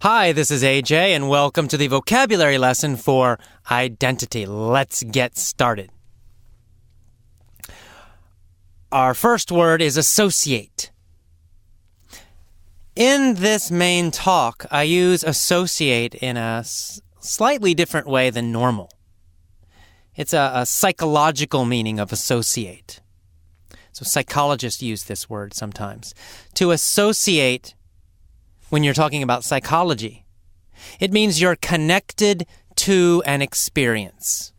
Hi, this is AJ, and welcome to the vocabulary lesson for identity. Let's get started. Our first word is associate. In this main talk, I use associate in a slightly different way than normal. It's a psychological meaning of associate. So psychologists use this word sometimes. To associate, when you're talking about psychology, it means you're connected to an experience.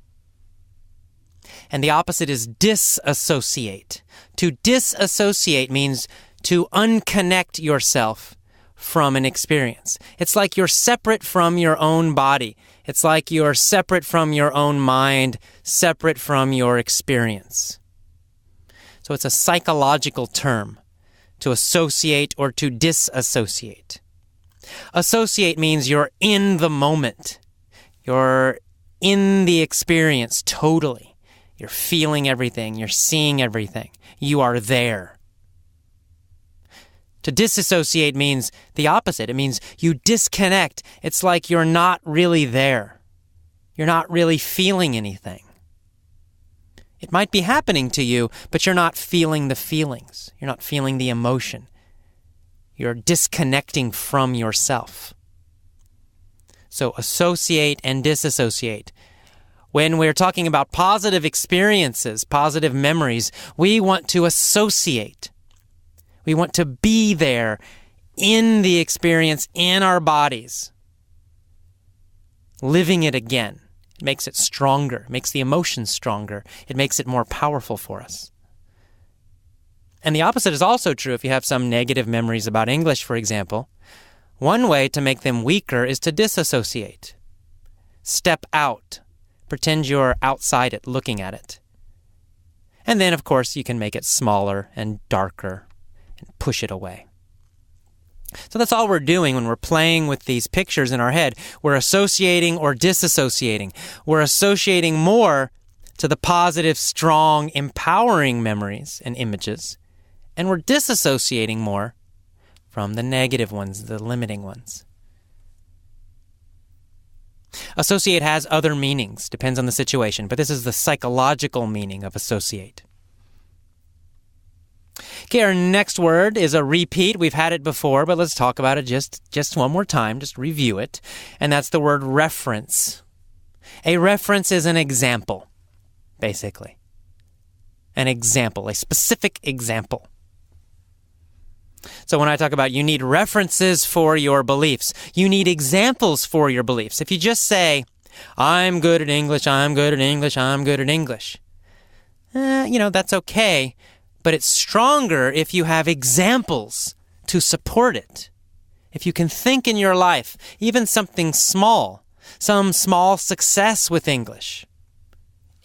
And the opposite is disassociate. To disassociate means to unconnect yourself from an experience. It's like you're separate from your own body. It's like you're separate from your own mind, separate from your experience. So it's a psychological term, to associate or to disassociate. Associate means you're in the moment. You're in the experience totally. You're feeling everything. You're seeing everything. You are there. To disassociate means the opposite. It means you disconnect. It's like you're not really there. You're not really feeling anything. It might be happening to you, but you're not feeling the feelings. You're not feeling the emotion. You're disconnecting from yourself. So associate and disassociate. When we're talking about positive experiences, positive memories, we want to associate. We want to be there in the experience, in our bodies, living it again. It makes it stronger, makes the emotions stronger. It makes it more powerful for us. And the opposite is also true if you have some negative memories about English, for example. One way to make them weaker is to disassociate. Step out. Pretend you're outside it, looking at it. And then, of course, you can make it smaller and darker and push it away. So that's all we're doing when we're playing with these pictures in our head. We're associating or disassociating. We're associating more to the positive, strong, empowering memories and images. And we're disassociating more from the negative ones, the limiting ones. Associate has other meanings, depends on the situation, but this is the psychological meaning of associate. Okay, our next word is a repeat. We've had it before, but let's talk about it just one more time, just review it. And that's the word reference. A reference is an example, basically. An example, a specific example. So when I talk about you need references for your beliefs, you need examples for your beliefs. If you just say, I'm good at English, I'm good at English, I'm good at English, that's okay. But it's stronger if you have examples to support it. If you can think in your life, even something small, some small success with English,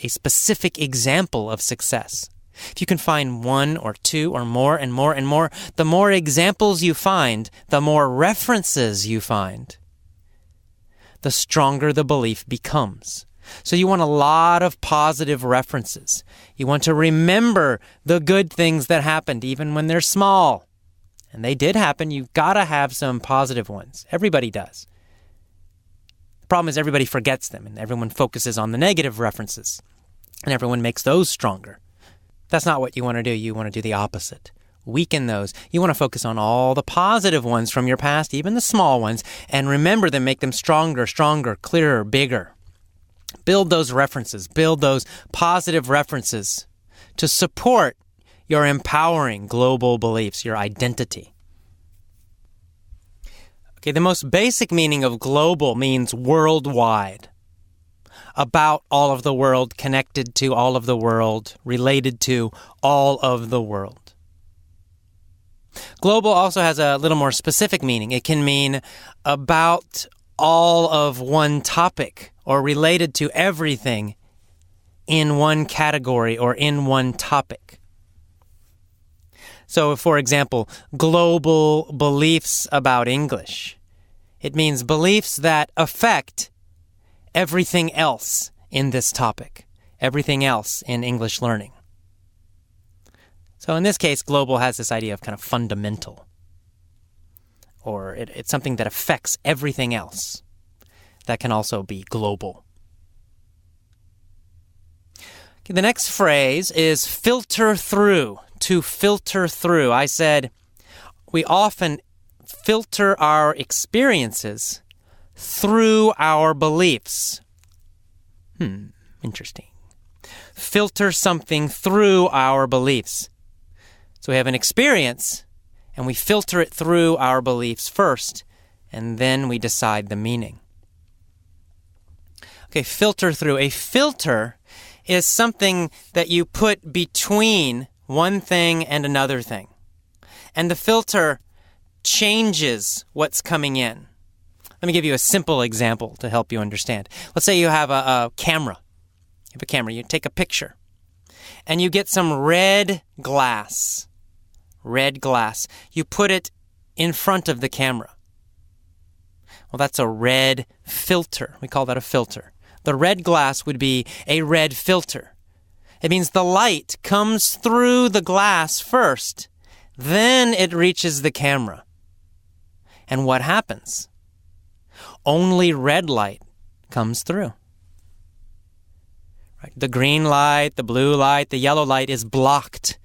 a specific example of success. If you can find one or two or more and more and more, the more examples you find, the more references you find, the stronger the belief becomes. So you want a lot of positive references. You want to remember the good things that happened, even when they're small. And they did happen. You've got to have some positive ones. Everybody does. The problem is everybody forgets them, and everyone focuses on the negative references, and everyone makes those stronger. That's not what you want to do. You want to do the opposite. Weaken those. You want to focus on all the positive ones from your past, even the small ones, and remember them, make them stronger, clearer, bigger. Build those references. Build those positive references to support your empowering global beliefs, your identity. Okay, the most basic meaning of global means worldwide. About all of the world, connected to all of the world, related to all of the world. Global also has a little more specific meaning. It can mean about all of one topic or related to everything in one category or in one topic. So, for example, global beliefs about English. It means beliefs that affect everything else in this topic, everything else in English learning. So in this case, global has this idea of kind of fundamental or it's something that affects everything else. That can also be global. Okay, the next phrase is filter through, to filter through. I said we often filter our experiences through our beliefs. Interesting. Filter something through our beliefs. So we have an experience, and we filter it through our beliefs first, and then we decide the meaning. Okay, filter through. A filter is something that you put between one thing and another thing. And the filter changes what's coming in. Let me give you a simple example to help you understand. Let's say you have a camera. You have a camera. You take a picture. And you get some red glass. Red glass. You put it in front of the camera. Well, that's a red filter. We call that a filter. The red glass would be a red filter. It means the light comes through the glass first, then it reaches the camera. And what happens? Only red light comes through. Right? The green light, the blue light, the yellow light is blocked.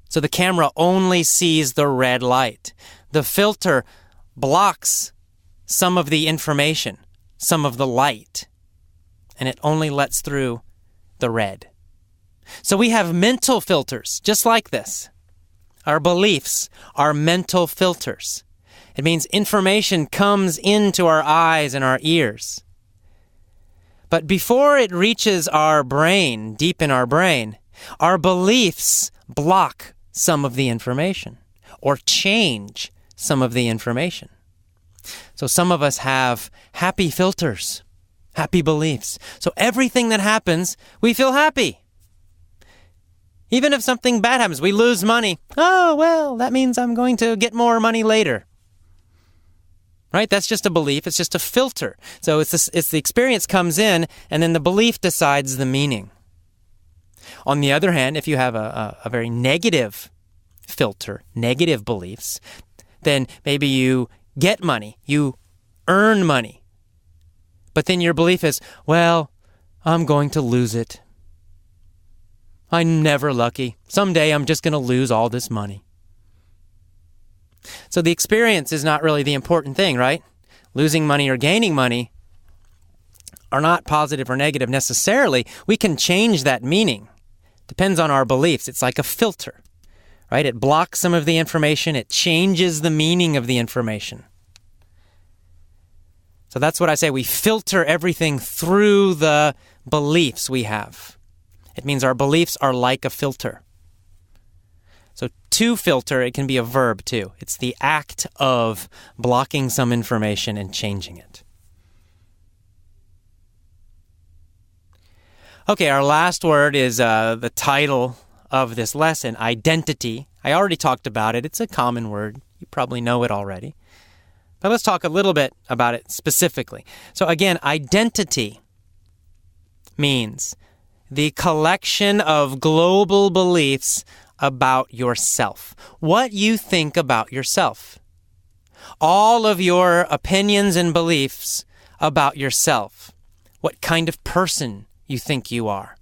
So the camera only sees the red light. The filter blocks some of the information, some of the light, and it only lets through the red. So we have mental filters, just like this. Our beliefs are mental filters. It means information comes into our eyes and our ears. But before it reaches our brain, deep in our brain, our beliefs block some of the information or change some of the information. So some of us have happy filters, happy beliefs. So everything that happens, we feel happy. Even if something bad happens, we lose money. Oh, well, that means I'm going to get more money later. Right? That's just a belief. It's just a filter. So it's the experience comes in, and then the belief decides the meaning. On the other hand, if you have a very negative filter, negative beliefs, then maybe you get money, you earn money. But then your belief is, well, I'm going to lose it. I'm never lucky. Someday I'm just going to lose all this money. So the experience is not really the important thing, right? Losing money or gaining money are not positive or negative necessarily. We can change that meaning. Depends on our beliefs. It's like a filter, right? It blocks some of the information. It changes the meaning of the information. So that's what I say. We filter everything through the beliefs we have. It means our beliefs are like a filter. So to filter, it can be a verb too. It's the act of blocking some information and changing it. Okay, our last word is the title of this lesson, identity. I already talked about it. It's a common word. You probably know it already. But let's talk a little bit about it specifically. So again, identity means the collection of global beliefs about yourself. What you think about yourself. All of your opinions and beliefs about yourself. What kind of person you think you are.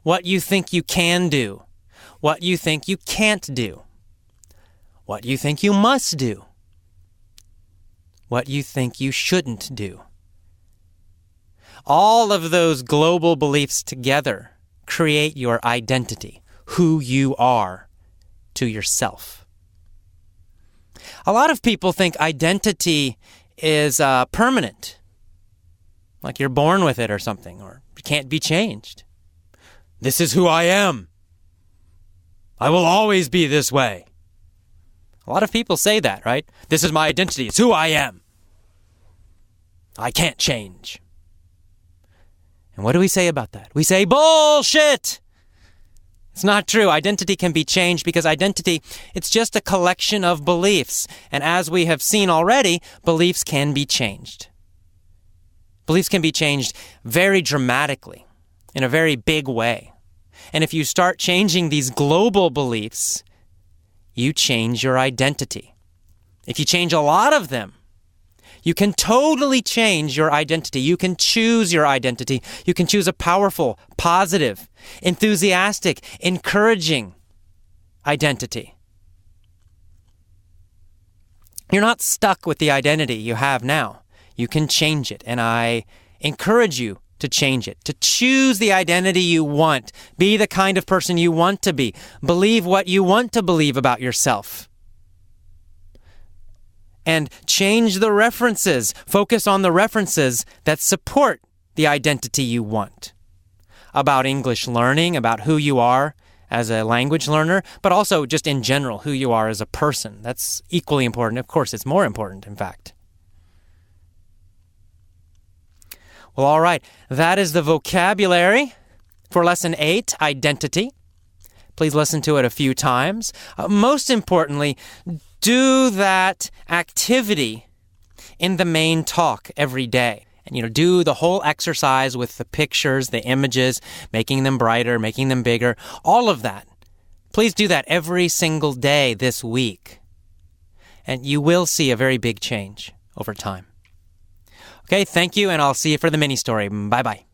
What you think you can do. What you think you can't do. What you think you must do. What you think you shouldn't do. All of those global beliefs together create your identity, who you are to yourself. A lot of people think identity is permanent, like you're born with it or something, or it can't be changed. This is who I am. I will always be this way. A lot of people say that, right? This is my identity. It's who I am. I can't change. And what do we say about that? We say, bullshit! It's not true. Identity can be changed because identity, it's just a collection of beliefs. And as we have seen already, beliefs can be changed. Beliefs can be changed very dramatically, in a very big way. And if you start changing these global beliefs, you change your identity. If you change a lot of them, you can totally change your identity. You can choose your identity. You can choose a powerful, positive, enthusiastic, encouraging identity. You're not stuck with the identity you have now. You can change it, and I encourage you to change it, to choose the identity you want. Be the kind of person you want to be. Believe what you want to believe about yourself. And change the references. Focus on the references that support the identity you want. About English learning, about who you are as a language learner, but also just in general, who you are as a person. That's equally important. Of course, it's more important, in fact. Well, all right. That is the vocabulary for Lesson 8, Identity. Please listen to it a few times. Most importantly, do that activity in the main talk every day. And, do the whole exercise with the pictures, the images, making them brighter, making them bigger, all of that. Please do that every single day this week. And you will see a very big change over time. Okay, thank you, and I'll see you for the mini story. Bye-bye.